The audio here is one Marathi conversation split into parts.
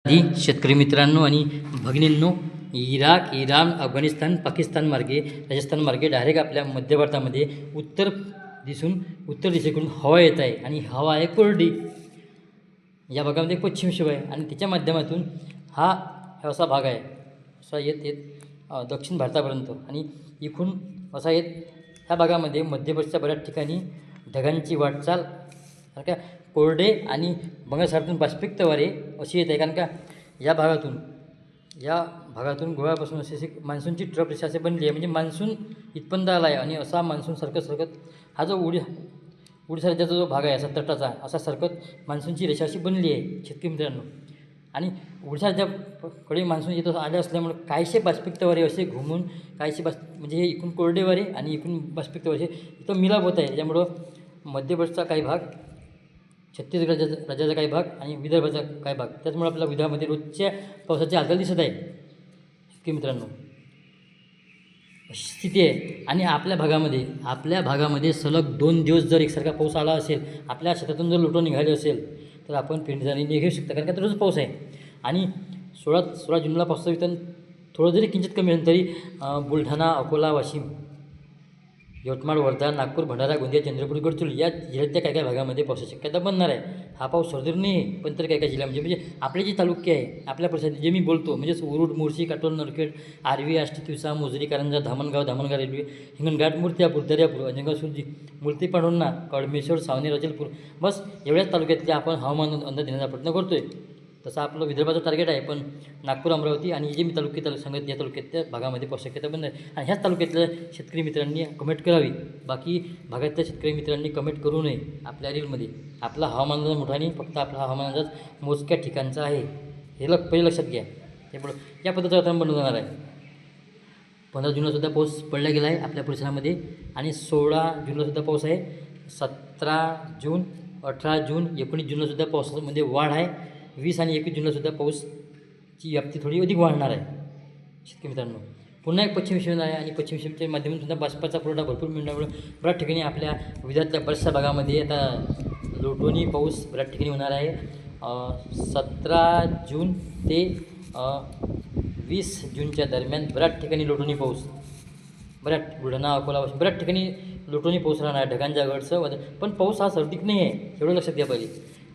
शेतकरी मित्रांनो आणि भगिनींनो, इराक, इराण, अफगाणिस्तान, पाकिस्तान मार्गे, राजस्थान मार्गे डायरेक्ट आपल्या मध्य भारतामध्ये उत्तर दिशेकडून हवा येत आहे आणि हवा आहे कोरडी. या भागामध्ये एक पश्चिम विक्षोभ आहे आणि त्याच्या माध्यमातून हा असा भाग आहे, असा येत दक्षिण भारतापर्यंत आणि इकडून असा येत ह्या भागामध्ये मध्यप्रदेशच्या बऱ्याच ठिकाणी ढगांची वाटचाल कारण का कोरडे आणि बंगालसागरातून बाष्पिक वारे अशी येत आहे. कारण का या भागातून गोव्यापासून अशी मान्सूनची ट्रफ रेषा असे बनली आहे. म्हणजे मान्सून इथपर्यंत आला आहे आणि असा मान्सून सरकत हा जो उडीसा राज्याचा जो भाग आहे असा तटाचा असा सरकत मान्सूनची रेषा अशी बनली आहे शेतकरी मित्रांनो. आणि ओडिशा राज्याकडे मान्सून येत आले असल्यामुळे काहीशे बाष्पिक वारे असे घुमून काहीशे म्हणजे हे इकडून कोरडे वारे आणि इकडून बाष्पिक वारे इथं मिलाप होत आहे. त्यामुळं मध्यप्रदेशचा काही भाग, छत्तीसगड राज्याचा काही भाग आणि विदर्भाचा काही भाग, त्याचमुळे आपल्याला विदर्भामध्ये रोजच्या पावसाची हालचाल दिसत आहे शेतकरी मित्रांनो. अशी स्थिती आहे. आणि आपल्या भागामध्ये सलग 2 दिवस जर एकसारखा पाऊस आला असेल, आपल्या शेतातून जर लोटं निघाले असेल तर आपण पेरणीचा निर्णय घेऊ शकता. कारण का रोज पाऊस आहे आणि 16 जूनला पावसाचं वितरण थोडं जरी किंचित कमी असेल तरी बुलढाणा, अकोला, वाशिम, यवतमाळ, वर्धा, नागपूर, भंडारा, गोंदिया, चंद्रपूर, गडचिरोली या जिल्ह्यातल्या काही भागामध्ये पावसाची शक्यता बनणार आहे. हा पाऊस सर्वदूर नाही आहे, पण तर काही जिल्ह्यामध्ये म्हणजे आपले जे तालुके आहे आपल्या परिसरात जे मी बोलतो म्हणजे उरुड, मोर्शी, काटोल, नरखेड, आर्वी, आष्टी, तिवसा, मोजरी, कारंजा, धामणगाव रेल्वे, हिंगणघाट, मूर्तिजापूर, दर्यापूर, अंजनगाव, सुरजी, मूर्ती, पांडुर्णा, कडमेश्वर, सावनेर, अचलपूर, बस एवढ्याच तालुक्यातले आपण हवामान अंदाज देण्याचा प्रयत्न करतो आहे. तसं आपलं विदर्भाचं टार्गेट आहे, पण नागपूर, अमरावती आणि जे मी सांगत या तालुक्यातल्या भागामध्ये पाऊस शक्यता बंद आहे. आणि ह्याच तालुक्यातल्या शेतकरी मित्रांनी कमेंट करावी, बाकी भागातल्या शेतकरी मित्रांनी कमेंट करू नये. आपल्या रीलमध्ये आपला हवामान अंदाज मोठा नाही, फक्त आपला हवामान अंदाज मोजक्या ठिकाणचा आहे, हे पहिले लक्षात घ्या. त्यामुळं या पद्धतीचं वातावरण बनवून जाणार आहे. 15 जूनलासुद्धा पाऊस पडला गेला आहे आपल्या परिसरामध्ये आणि 16 जूनलासुद्धा पाऊस आहे. 17 जून, 18 जून, 19 जूनलासुद्धा पावसामध्ये वाढ आहे. 20 आणि 21 जूनलासुद्धा पाऊसची व्याप्ती थोडी अधिक वाढणार आहे शेतकरी मित्रांनो. पुन्हा एक पश्चिम विक्षोभ आहे आणि पश्चिम विक्षोभच्या माध्यमातून सुद्धा बाष्पाचा पुरवठा भरपूर मिळण्यामुळे बऱ्याच ठिकाणी आपल्या विदर्भातल्या बऱ्याचशा भागामध्ये आता लोटोनी पाऊस बऱ्याच ठिकाणी होणार आहे. 17 जून ते 20 जूनच्या दरम्यान बऱ्याच ठिकाणी लोटोनी पाऊस, बुलढाणा, अकोला, बऱ्याच ठिकाणी लोटोनी पाऊस राहणार आहे. ढगांच्या गडचं पण पाऊस हा सर्वाधिक नाही आहे, एवढं लक्षात घ्या पाहिजे.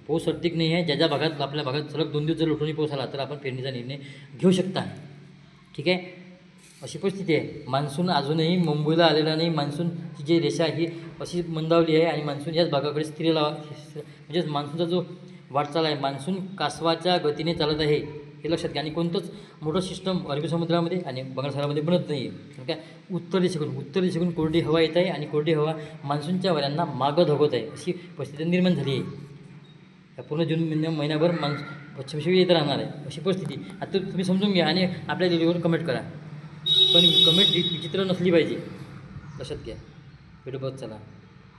पाऊस सर्वाधिक नाही आहे. ज्या भागात आपल्या भागात सलग 2 दिवस जर लोटोनी पाऊस आला तर आपण पेरणीचा निर्णय घेऊ शकता. ठीक आहे, अशी परिस्थिती आहे. मान्सून अजूनही मुंबईला आलेला नाही. मान्सूनची जी रेषा ही अशी मंदावली आहे आणि मान्सून याच भागाकडे म्हणजेच मान्सूनचा जो वाटचाल आहे, मान्सून कासवाच्या गतीने चालत आहे हे लक्षात घ्या. आणि कोणतंच मोठं सिस्टम अरबी समुद्रामध्ये आणि बंगालसागरामध्ये बनत नाही आहे. कारण काय उत्तर दिशेकडून कोरडी हवा येत आहे आणि कोरडी हवा मान्सूनच्या वाऱ्यांना मागं धोगत आहे, अशी परिस्थिती निर्माण झाली आहे. पूर्ण जून महिन्याभर पश्चिम विक्षोभ येत राहणार आहे, अशी परिस्थिती. आता तुम्ही समजून घ्या आणि आपल्या व्हिडिओवर कमेंट करा, पण कमेंट विचित्र नसली पाहिजे, लक्षात घ्या. व्हिडिओ बघत चला.